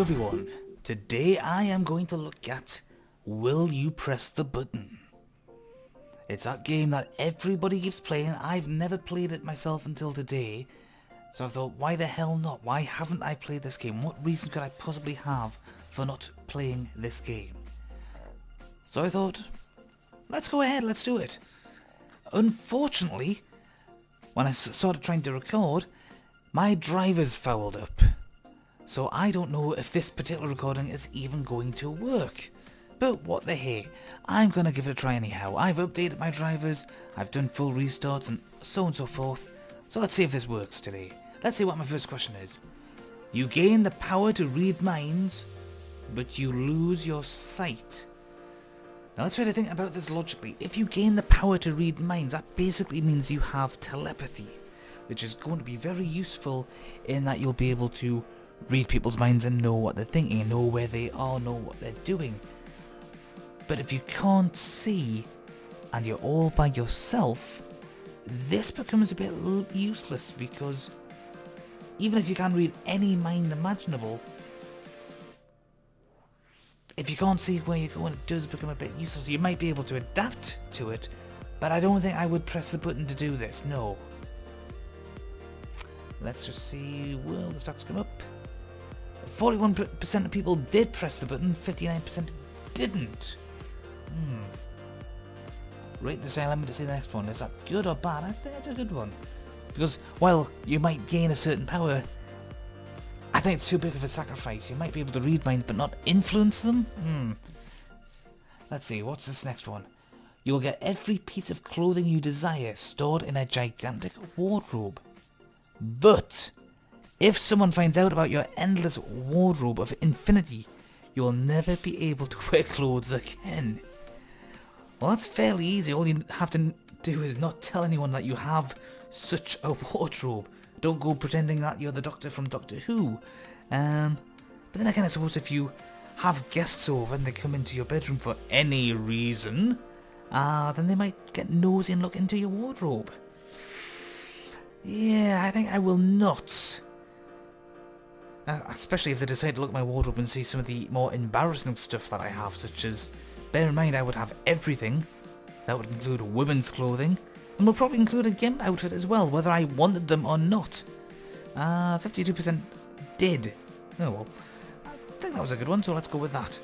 everyone, today I am going to look at Will You Press the Button? It's that game that everybody keeps playing. I've never played it myself until today, so I thought, why the hell not? Why haven't I played this game? What reason could I possibly have for not playing this game? So I thought, let's go ahead, let's do it. Unfortunately, when I started trying to record, my drivers fouled up. So I don't know if this particular recording is even going to work. But what the hey, I'm going to give it a try anyhow. I've updated my drivers, I've done full restarts and so on and so forth. So let's see if this works today. Let's see what my first question is. You gain the power to read minds, but you lose your sight. Now let's try to think about this logically. If you gain the power to read minds, that basically means you have telepathy, which is going to be very useful in that you'll be able to read people's minds and know what they're thinking, and know where they are, know what they're doing. But if you can't see and you're all by yourself, this becomes a bit useless, because even if you can read any mind imaginable, if you can't see where you're going, it does become a bit useless. You might be able to adapt to it, but I don't think I would press the button to do this, no. Let's just see, will the stats come up? 41% of people did press the button, 59% didn't. Rate this element to see the next one. Is that good or bad? I think it's a good one. Because while you might gain a certain power, I think it's too big of a sacrifice. You might be able to read minds but not influence them? Let's see, what's this next one? You'll get every piece of clothing you desire stored in a gigantic wardrobe. But if someone finds out about your endless wardrobe of infinity, you'll never be able to wear clothes again. Well, that's fairly easy. All you have to do is not tell anyone that you have such a wardrobe. Don't go pretending that you're the Doctor from Doctor Who. But then again, I suppose if you have guests over and they come into your bedroom for any reason, then they might get nosy and look into your wardrobe. Yeah, I think I will not. Especially if they decide to look at my wardrobe and see some of the more embarrassing stuff that I have, such as, bear in mind I would have everything. That would include women's clothing, and will probably include a gimp outfit as well, whether I wanted them or not. 52% did. Oh well, I think that was a good one, so let's go with that.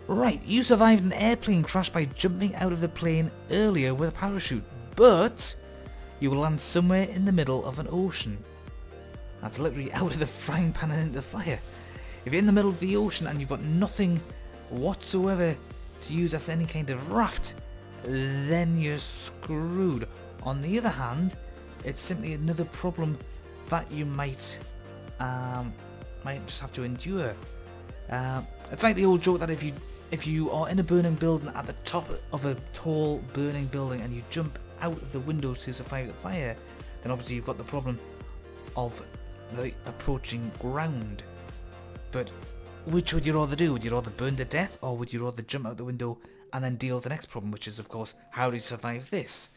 Right, you survived an airplane crash by jumping out of the plane earlier with a parachute, but you will land somewhere in the middle of an ocean. That's literally out of the frying pan and into the fire. If you're in the middle of the ocean and you've got nothing whatsoever to use as any kind of raft, then you're screwed. On the other hand, it's simply another problem that you might just have to endure. It's like the old joke that if you are in a burning building at the top of a tall burning building and you jump out of the windows to survive the fire, then obviously you've got the problem of the approaching ground. But which would you rather do? Would you rather burn to death, or would you rather jump out the window and then deal with the next problem, which is of course, how do you survive this?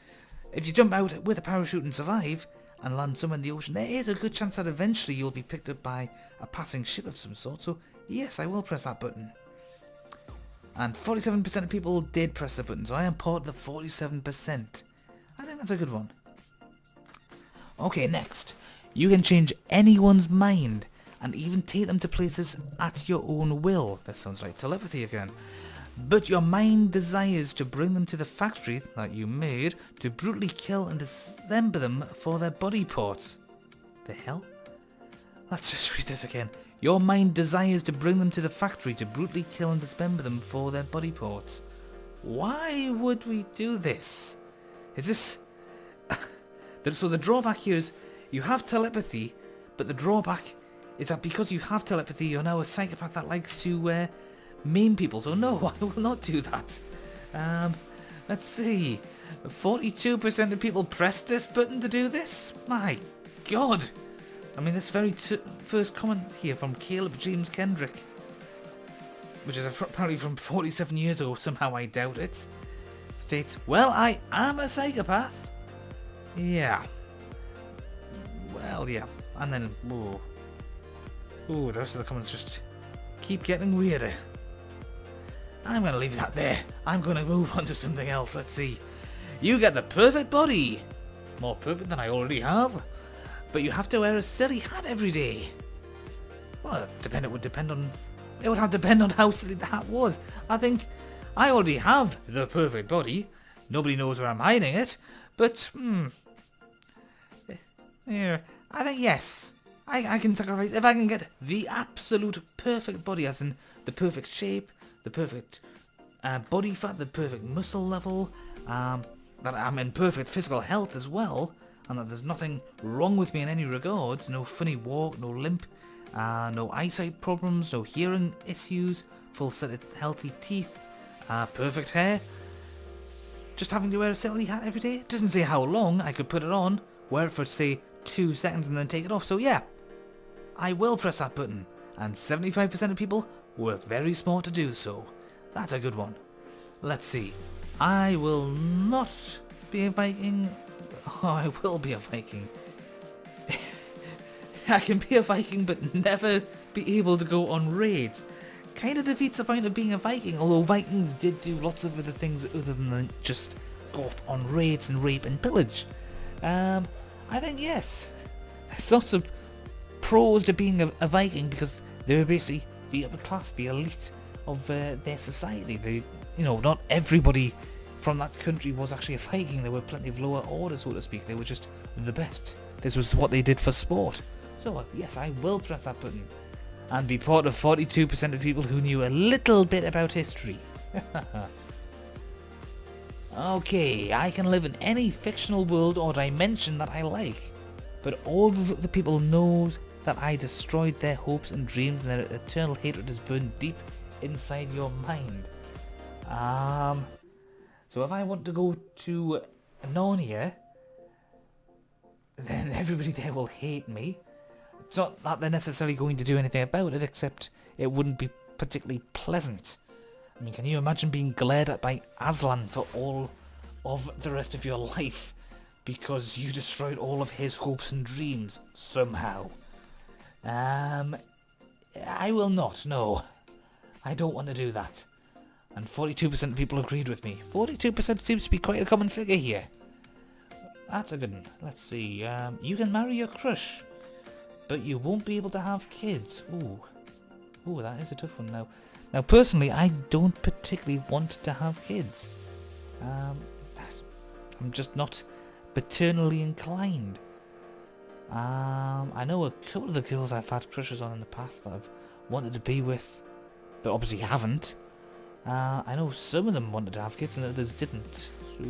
If you jump out with a parachute and survive and land somewhere in the ocean, there is a good chance that eventually you'll be picked up by a passing ship of some sort. So yes, I will press that button. And 47% of people did press the button, so I am part of the 47%. I think that's a good one. Okay, next. You can change anyone's mind and even take them to places at your own will. That sounds like telepathy again. But your mind desires to bring them to the factory that you made to brutally kill and dismember them for their body parts. The hell? Let's just read this again. Your mind desires to bring them to the factory to brutally kill and dismember them for their body parts. Why would we do this? Is this... So the drawback here is you have telepathy, but the drawback is that because you have telepathy, you're now a psychopath that likes to maim people. So no, I will not do that. Let's see. 42% of people pressed this button to do this? My God. I mean, this very first comment here from Caleb James Kendrick, which is apparently from 47 years ago, somehow I doubt it, states, well, I am a psychopath. Yeah. Well, yeah. And then, ooh, the rest of the comments just keep getting weirder. I'm going to leave that there. I'm going to move on to something else. Let's see. You get the perfect body. More perfect than I already have. But you have to wear a silly hat every day. Well, it would have to depend on how silly the hat was. I think I already have the perfect body. Nobody knows where I'm hiding it. But, yeah, I think yes. I can sacrifice if I can get the absolute perfect body, as in the perfect shape, the perfect body fat, the perfect muscle level, that I'm in perfect physical health as well, and that there's nothing wrong with me in any regards, no funny walk, no limp, no eyesight problems, no hearing issues, full set of healthy teeth, perfect hair. Just having to wear a silly hat every day. It doesn't say how long. I could put it on, wear it for say 2 seconds and then take it off. So yeah, I will press that button, and 75% of people were very smart to do so. That's a good one. Let's see. I will not be a Viking. Oh, I will be a Viking. I can be a Viking but never be able to go on raids. Kind of defeats the point of being a Viking, although Vikings did do lots of other things other than just go off on raids and rape and pillage. I think yes. There's lots of pros to being a Viking because they were basically the upper class, the elite of their society. Not everybody from that country was actually a Viking. There were plenty of lower order, so to speak. They were just the best. This was what they did for sport. So yes, I will press that button and be part of 42% of people who knew a little bit about history. Okay, I can live in any fictional world or dimension that I like, but all the people know that I destroyed their hopes and dreams, and their eternal hatred is burned deep inside your mind. So if I want to go to Narnia, then everybody there will hate me. It's not that they're necessarily going to do anything about it, except it wouldn't be particularly pleasant. I mean, can you imagine being glared at by Aslan for all of the rest of your life because you destroyed all of his hopes and dreams somehow? I will not, no. I don't want to do that. And 42% of people agreed with me. 42% seems to be quite a common figure here. That's a good one. Let's see. You can marry your crush, but you won't be able to have kids. Ooh, that is a tough one now. Now, personally, I don't particularly want to have kids. I'm just not paternally inclined. I know a couple of the girls I've had crushes on in the past that I've wanted to be with, but obviously haven't. I know some of them wanted to have kids and others didn't. So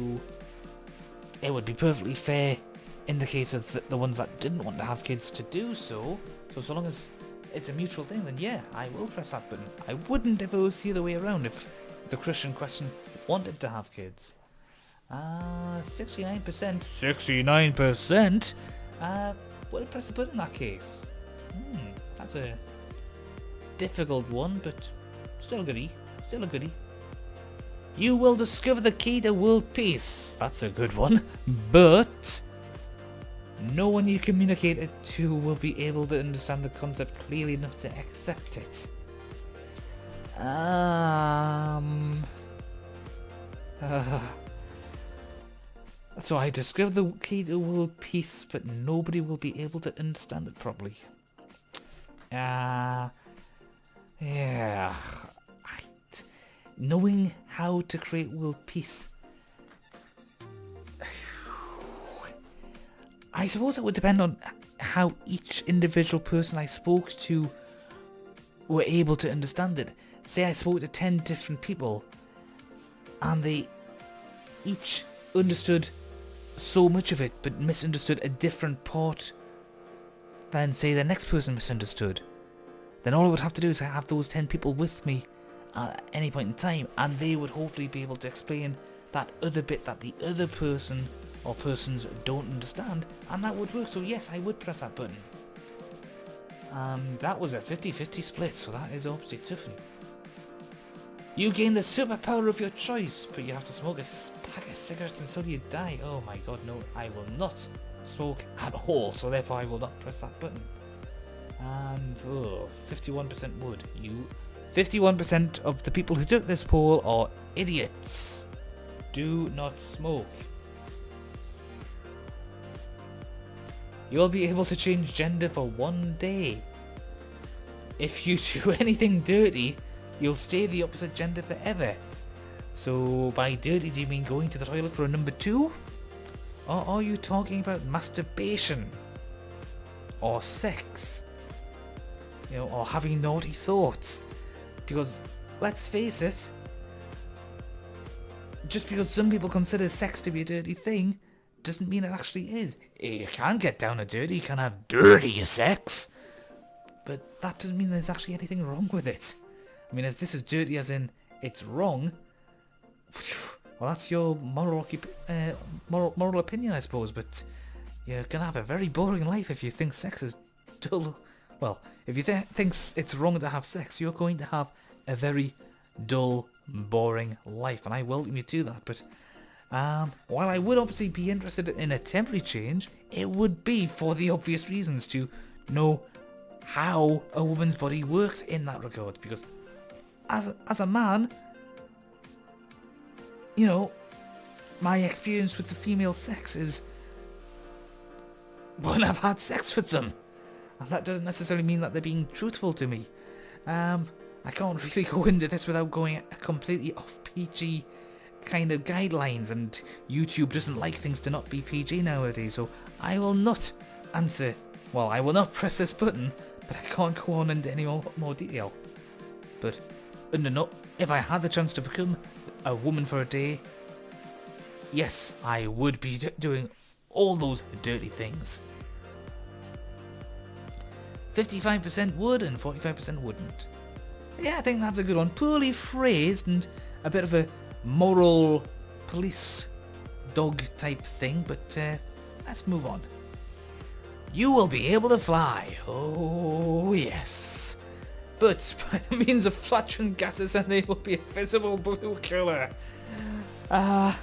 it would be perfectly fair in the case of the ones that didn't want to have kids to do so. So long as it's a mutual thing, then yeah, I will press that button. I wouldn't if it was the other way around, if the crush in question wanted to have kids. 69%. 69%? Would I press the button in that case? That's a difficult one, but still a goodie. Still a goodie. You will discover the key to world peace. That's a good one. But no one you communicate it to will be able to understand the concept clearly enough to accept it. So I discovered the key to world peace, but nobody will be able to understand it properly. Yeah. Knowing how to create world peace. I suppose it would depend on how each individual person I spoke to were able to understand it. Say I spoke to 10 different people and they each understood so much of it but misunderstood a different part than say the next person misunderstood. Then all I would have to do is have those 10 people with me at any point in time, and they would hopefully be able to explain that other bit that the other person or persons don't understand, and that would work. So yes, I would press that button. And that was a 50-50 split, so that is obviously tough. You gain the superpower of your choice, but you have to smoke a pack of cigarettes until you die. Oh my god, no, I will not smoke at all, so therefore I will not press that button. And 51% would. You 51% of the people who took this poll are idiots. Do not smoke. You'll be able to change gender for 1 day. If you do anything dirty, you'll stay the opposite gender forever. So by dirty, do you mean going to the toilet for a number 2? Or are you talking about masturbation? Or sex? You know, or having naughty thoughts? Because, let's face it, just because some people consider sex to be a dirty thing, doesn't mean it actually is. You can get down and dirty, you can have dirty sex, but that doesn't mean there's actually anything wrong with it. I mean, if this is dirty as in it's wrong, well, that's your moral opinion, I suppose, but you're gonna have a very boring life if you think sex is dull. Well, if you think it's wrong to have sex, you're going to have a very dull, boring life, and I welcome you to that. But while I would obviously be interested in a temporary change, it would be for the obvious reasons to know how a woman's body works in that regard. Because as a man, you know, my experience with the female sex is when I've had sex with them. And that doesn't necessarily mean that they're being truthful to me. I can't really go into this without going completely off PG kind of guidelines, and YouTube doesn't like things to not be PG nowadays, so I will not answer. Well, I will not press this button, but I can't go on into any more detail. But no, if I had the chance to become a woman for a day, yes, I would be doing all those dirty things. 55% would and 45% wouldn't. Yeah, I think that's a good one. Poorly phrased and a bit of a moral police dog type thing, but let's move on. You will be able to fly. Oh, yes. But by the means of flattering gases, and they will be a visible blue colour. That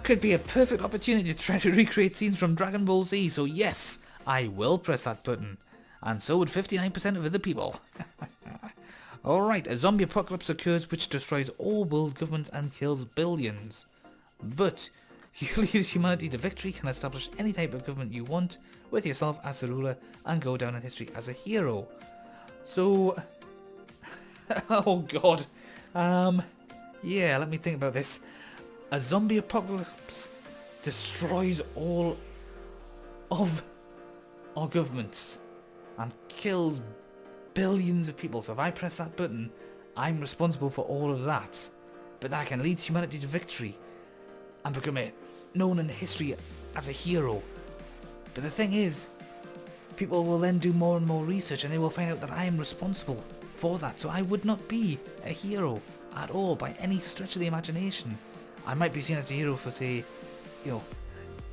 could be a perfect opportunity to try to recreate scenes from Dragon Ball Z, so yes, I will press that button. And so would 59% of other people. Alright, a zombie apocalypse occurs which destroys all world governments and kills billions. But you lead humanity to victory, can establish any type of government you want with yourself as the ruler, and go down in history as a hero. So, oh god. Yeah, let me think about this. A zombie apocalypse destroys all of our governments and kills billions of people. So if I press that button, I'm responsible for all of that. But that can lead humanity to victory and become known in history as a hero. But the thing is, people will then do more and more research, and they will find out that I am responsible for that. So I would not be a hero at all by any stretch of the imagination. I might be seen as a hero for, say,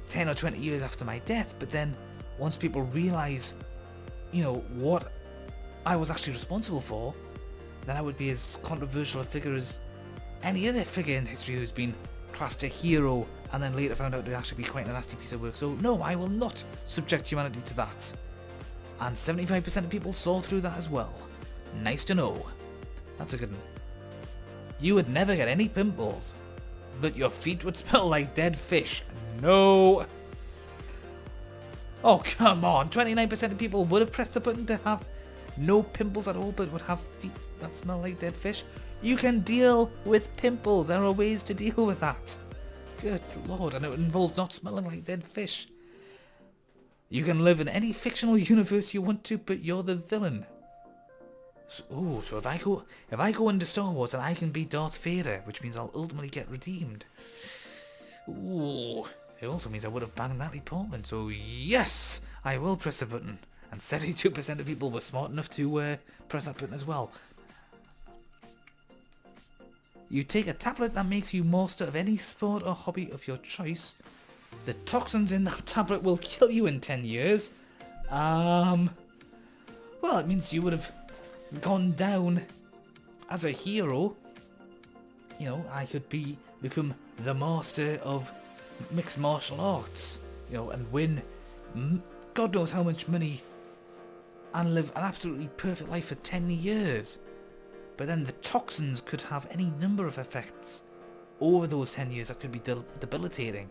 10 or 20 years after my death, but then once people realise, what I was actually responsible for, then I would be as controversial a figure as any other figure in history who's been classed a hero and then later found out to actually be quite a nasty piece of work. So no, I will not subject humanity to that. And 75% of people saw through that as well. Nice to know. That's a good one. You would never get any pimples, but your feet would smell like dead fish. No. Oh, come on. 29% of people would have pressed the button to have no pimples at all, but would have feet that smell like dead fish. You can deal with pimples. There are ways to deal with that. Good lord. And it involves not smelling like dead fish. You can live in any fictional universe you want to, but you're the villain. So if I go into Star Wars, then I can be Darth Vader, which means I'll ultimately get redeemed. Ooh. It also means I would have banged Natalie Portman, so yes, I will press the button. And 72% of people were smart enough to press that button as well. You take a tablet that makes you master of any sport or hobby of your choice. The toxins in that tablet will kill you in 10 years. Well, it means you would have gone down as a hero. I could become the master of mixed martial arts, and win God knows how much money and live an absolutely perfect life for 10 years. But then the toxins could have any number of effects over those 10 years that could be debilitating.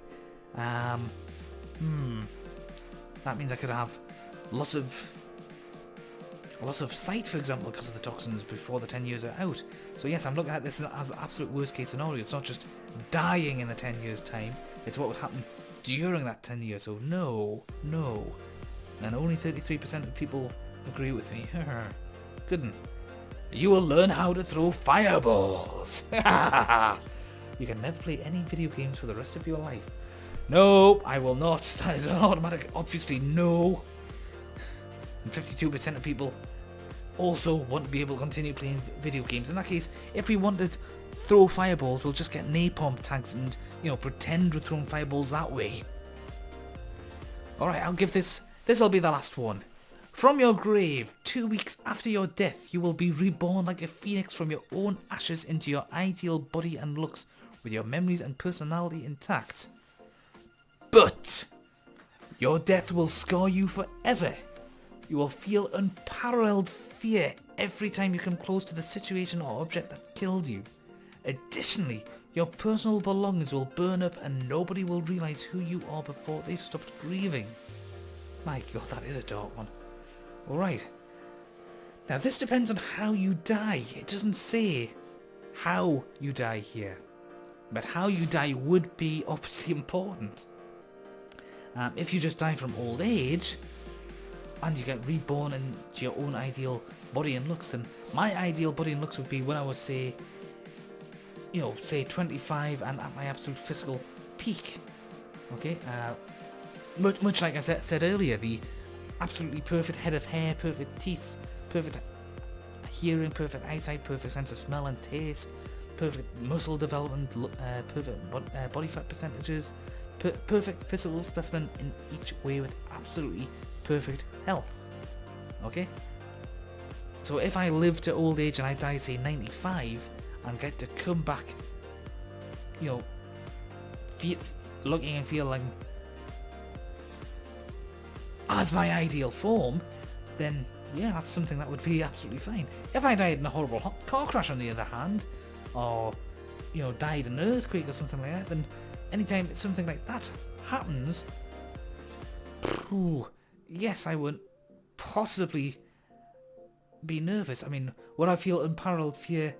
That means I could have lots of sight, for example, because of the toxins before the 10 years are out. So yes, I'm looking at this as an absolute worst case scenario. It's not just dying in the 10 years time, it's what would happen during that 10 years. So no. And only 33% of people agree with me. Good one. You will learn how to throw fireballs. You can never play any video games for the rest of your life. No, I will not. That is an automatic, obviously no. And 52% of people also want to be able to continue playing video games. In that case, if we want to throw fireballs, we'll just get napalm tanks and, pretend we're throwing fireballs that way. Alright, I'll give this'll be the last one. From your grave, 2 weeks after your death, you will be reborn like a phoenix from your own ashes into your ideal body and looks, with your memories and personality intact. But your death will scar you forever. You will feel unparalleled fear every time you come close to the situation or object that killed you. Additionally, your personal belongings will burn up and nobody will realise who you are before they've stopped grieving. My god, that is a dark one. Alright. Now this depends on how you die. It doesn't say how you die here. But how you die would be obviously important. If you just die from old age, and you get reborn into your own ideal body and looks, then my ideal body and looks would be when I was, say 25 and at my absolute physical peak. Okay? Much like I said earlier, the absolutely perfect head of hair, perfect teeth, perfect hearing, perfect eyesight, perfect sense of smell and taste, perfect muscle development, perfect body fat percentages, perfect physical specimen in each way with absolutely perfect health. Okay? So if I live to old age and I die, say 95, and get to come back, looking and feeling as my ideal form, then yeah, that's something that would be absolutely fine. If I died in a horrible car crash, on the other hand, or died in an earthquake or something like that, then anytime something like that happens, yes, I would possibly be nervous. I mean, would I feel unparalleled fear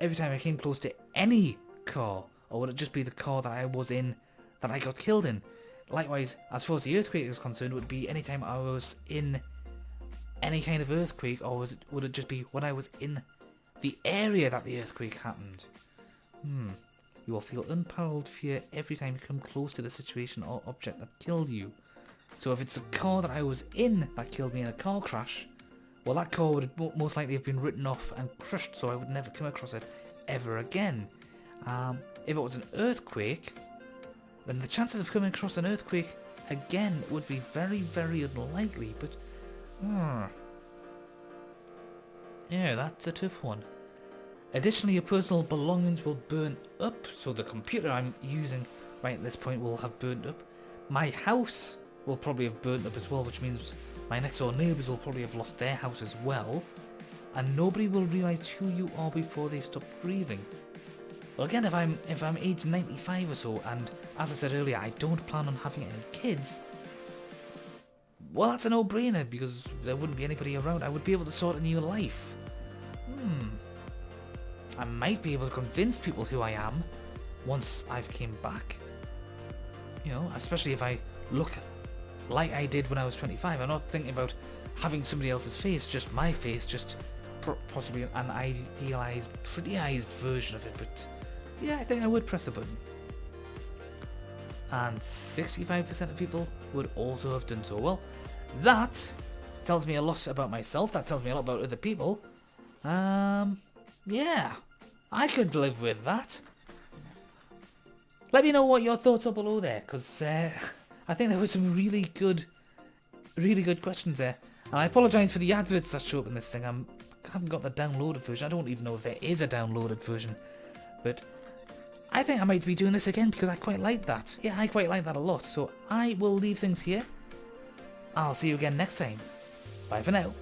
every time I came close to any car, or would it just be the car that I was in that I got killed in? Likewise, as far as the earthquake is concerned, would it be any time I was in any kind of earthquake, or would it just be when I was in the area that the earthquake happened? You will feel unparalleled fear every time you come close to the situation or object that killed you. So if it's the car that I was in that killed me in a car crash, well, that car would most likely have been written off and crushed, so I would never come across it ever again. If it was an earthquake, then the chances of coming across an earthquake again would be very, very unlikely. But yeah, that's a tough one. Additionally, your personal belongings will burn up, so the computer I'm using right at this point will have burnt up. My house will probably have burnt up as well, which means my next door neighbours will probably have lost their house as well, and nobody will realise who you are before they've stopped grieving. Well, again, if I'm age 95 or so, and as I said earlier, I don't plan on having any kids, well, that's a no-brainer, because there wouldn't be anybody around. I would be able to start a new life. I might be able to convince people who I am once I've came back. Especially if I look like I did when I was 25. I'm not thinking about having somebody else's face, just my face, just possibly an idealized, prettyized version of it. But yeah, I think I would press the button. And 65% of people would also have done so. Well, that tells me a lot about myself. That tells me a lot about other people. Yeah, I could live with that. Let me know what your thoughts are below there, because I think there were some really good questions there. And I apologise for the adverts that show up in this thing. I haven't got the downloaded version. I don't even know if there is a downloaded version. But I think I might be doing this again because I quite like that. Yeah, I quite like that a lot. So I will leave things here. I'll see you again next time. Bye for now.